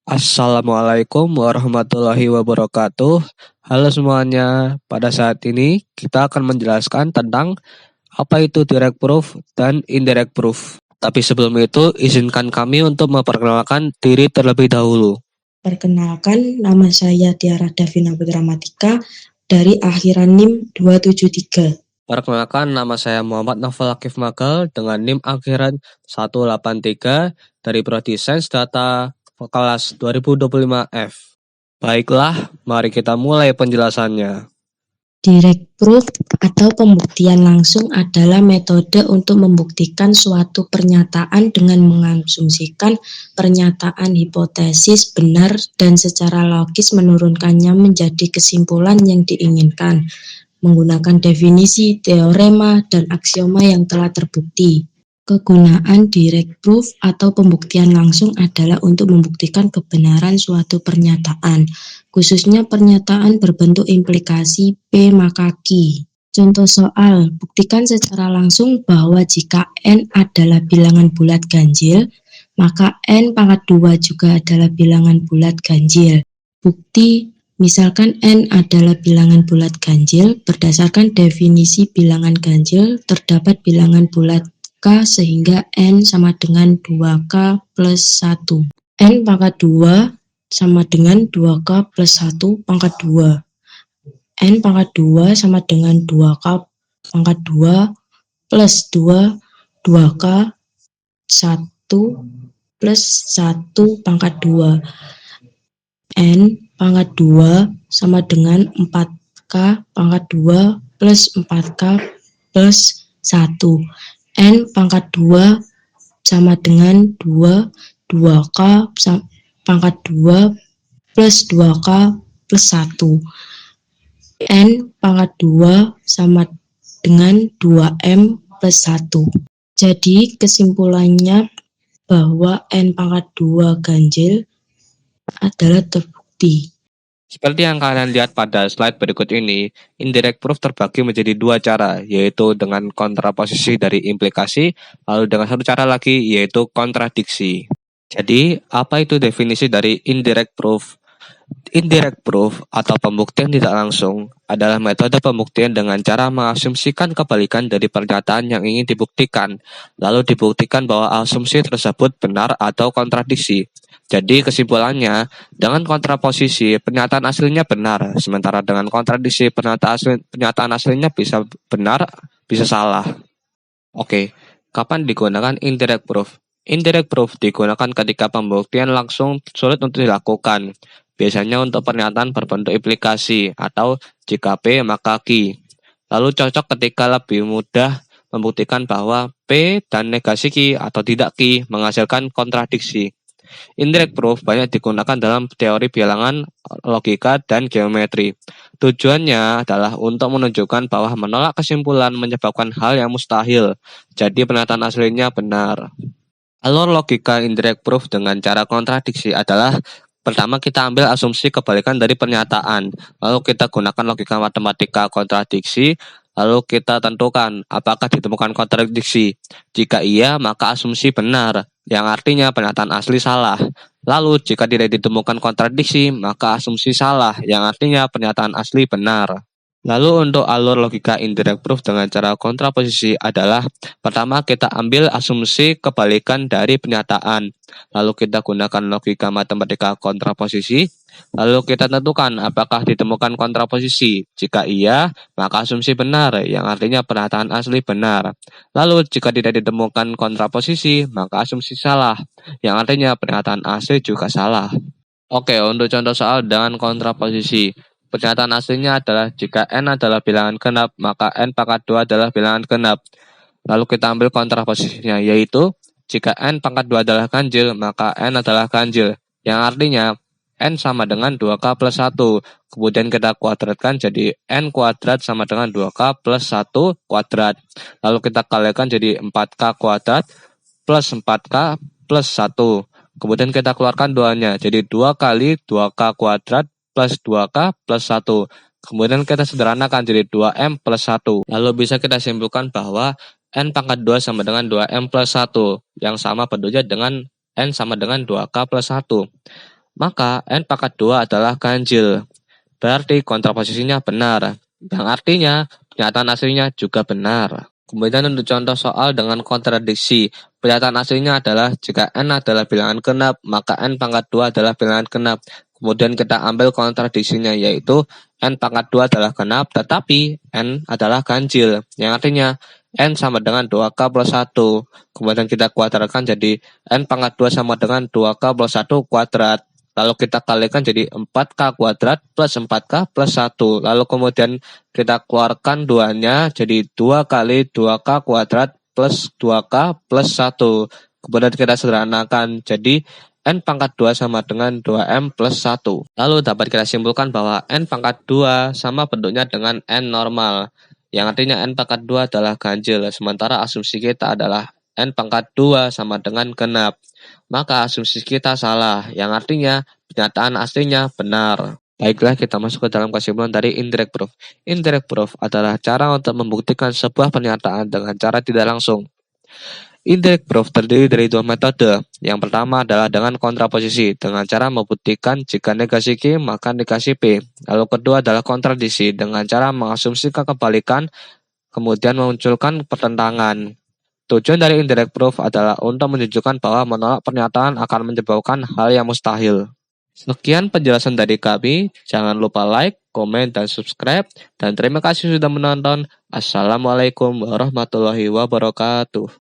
Assalamualaikum warahmatullahi wabarakatuh. Halo semuanya, pada saat ini kita akan menjelaskan tentang apa itu direct proof dan indirect proof. Tapi sebelum itu, izinkan kami untuk memperkenalkan diri terlebih dahulu. Perkenalkan, nama saya Tiara Davina Putramatika dari akhiran NIM 273. Perkenalkan, nama saya Muhammad Novel Akif Magal dengan NIM akhiran 183 dari Prodi Sains Data kelas 2025F. Baiklah, mari kita mulai penjelasannya. Direct proof atau pembuktian langsung adalah metode untuk membuktikan suatu pernyataan dengan mengasumsikan pernyataan hipotesis benar dan secara logis menurunkannya menjadi kesimpulan yang diinginkan, menggunakan definisi, teorema, dan aksioma yang telah terbukti. Kegunaan direct proof atau pembuktian langsung adalah untuk membuktikan kebenaran suatu pernyataan, khususnya pernyataan berbentuk implikasi P maka Q. Contoh soal, buktikan secara langsung bahwa jika N adalah bilangan bulat ganjil, maka N pangkat 2 juga adalah bilangan bulat ganjil. Bukti, misalkan N adalah bilangan bulat ganjil, berdasarkan definisi bilangan ganjil, terdapat bilangan bulat K sehingga N sama dengan 2K plus 1. N pangkat 2 sama dengan 2K plus 1 pangkat 2. N pangkat 2 sama dengan 2K pangkat 2 plus 2, 2K 1 plus 1 pangkat 2. N pangkat 2 sama dengan 4K pangkat 2 plus 4K plus 1. N pangkat 2 sama dengan 2, 2K pangkat 2 plus 2K plus 1. N pangkat 2 sama dengan 2M plus 1. Jadi kesimpulannya bahwa N pangkat 2 ganjil adalah terbukti. Seperti yang kalian lihat pada slide berikut ini, indirect proof terbagi menjadi dua cara, yaitu dengan kontraposisi dari implikasi, lalu dengan satu cara lagi, yaitu kontradiksi. Jadi, apa itu definisi dari indirect proof? Indirect proof atau pembuktian tidak langsung adalah metode pembuktian dengan cara mengasumsikan kebalikan dari pernyataan yang ingin dibuktikan, lalu dibuktikan bahwa asumsi tersebut benar atau kontradiksi. Jadi kesimpulannya, dengan kontraposisi pernyataan aslinya benar, sementara dengan kontradiksi pernyataan aslinya bisa benar, bisa salah. Oke, kapan digunakan indirect proof? Indirect proof digunakan ketika pembuktian langsung sulit untuk dilakukan, biasanya untuk pernyataan berbentuk implikasi atau jika P maka Q. Lalu cocok ketika lebih mudah membuktikan bahwa P dan negasi Q atau tidak Q menghasilkan kontradiksi. Indirect proof banyak digunakan dalam teori bilangan, logika, dan geometri. Tujuannya adalah untuk menunjukkan bahwa menolak kesimpulan menyebabkan hal yang mustahil, jadi pernyataan aslinya benar. Alur logika indirect proof dengan cara kontradiksi adalah pertama kita ambil asumsi kebalikan dari pernyataan, lalu kita gunakan logika matematika kontradiksi, lalu kita tentukan apakah ditemukan kontradiksi. Jika iya, maka asumsi benar, yang artinya pernyataan asli salah. Lalu jika tidak ditemukan kontradiksi, maka asumsi salah, yang artinya pernyataan asli benar. Lalu untuk alur logika indirect proof dengan cara kontraposisi adalah pertama kita ambil asumsi kebalikan dari pernyataan, lalu kita gunakan logika matematika kontraposisi, lalu kita tentukan apakah ditemukan kontraposisi. Jika iya, maka asumsi benar, yang artinya pernyataan asli benar. Lalu jika tidak ditemukan kontraposisi, maka asumsi salah, yang artinya pernyataan asli juga salah. Oke, untuk contoh soal dengan kontraposisi. Pernyataan aslinya adalah jika N adalah bilangan genap, maka N pangkat 2 adalah bilangan genap. Lalu kita ambil kontraposisinya, yaitu jika N pangkat 2 adalah ganjil, maka N adalah ganjil. Yang artinya N sama dengan 2K plus 1. Kemudian kita kuadratkan jadi N kuadrat sama dengan 2K plus 1 kuadrat. Lalu kita kalikan jadi 4K kuadrat plus 4K plus 1. Kemudian kita keluarkan 2-nya, jadi 2 kali 2K kuadrat plus 2K plus 1. Kemudian kita sederhanakan jadi 2M plus 1. Lalu bisa kita simpulkan bahwa N pangkat 2 sama dengan 2M plus 1, yang sama bentuknya dengan N sama dengan 2K plus 1. maka N pangkat 2 adalah ganjil. Berarti kontraposisinya benar, yang artinya pernyataan aslinya juga benar. Kemudian untuk contoh soal dengan kontradiksi, pernyataan aslinya adalah jika N adalah bilangan genap, maka N pangkat 2 adalah bilangan genap. Kemudian kita ambil kontradiksinya, yaitu N pangkat 2 adalah genap, tetapi N adalah ganjil, yang artinya N sama dengan 2K plus 1. Kemudian kita kuadratkan jadi N pangkat 2 sama dengan 2K plus 1 kuadrat. Lalu kita kalikan jadi 4K kuadrat plus 4K plus 1. Lalu kemudian kita keluarkan 2-nya jadi 2 kali 2K kuadrat plus 2K plus 1. Kemudian kita sederhanakan jadi N pangkat 2 sama dengan 2M plus 1. Lalu dapat kita simpulkan bahwa N pangkat 2 sama bentuknya dengan N normal. Yang artinya N pangkat 2 adalah ganjil. Sementara asumsi kita adalah N pangkat 2 sama dengan genap. Maka asumsi kita salah, yang artinya pernyataan aslinya benar. Baiklah, kita masuk ke dalam kesimpulan dari indirect proof. Indirect proof adalah cara untuk membuktikan sebuah pernyataan dengan cara tidak langsung. Indirect proof terdiri dari dua metode. Yang pertama adalah dengan kontraposisi, dengan cara membuktikan jika negasi Q maka negasi P. Lalu kedua adalah kontradiksi, dengan cara mengasumsikan kebalikan, kemudian memunculkan pertentangan. Tujuan dari indirect proof adalah untuk menunjukkan bahwa menolak pernyataan akan menyebabkan hal yang mustahil. Sekian penjelasan dari kami. Jangan lupa like, komen, dan subscribe. Dan terima kasih sudah menonton. Assalamualaikum warahmatullahi wabarakatuh.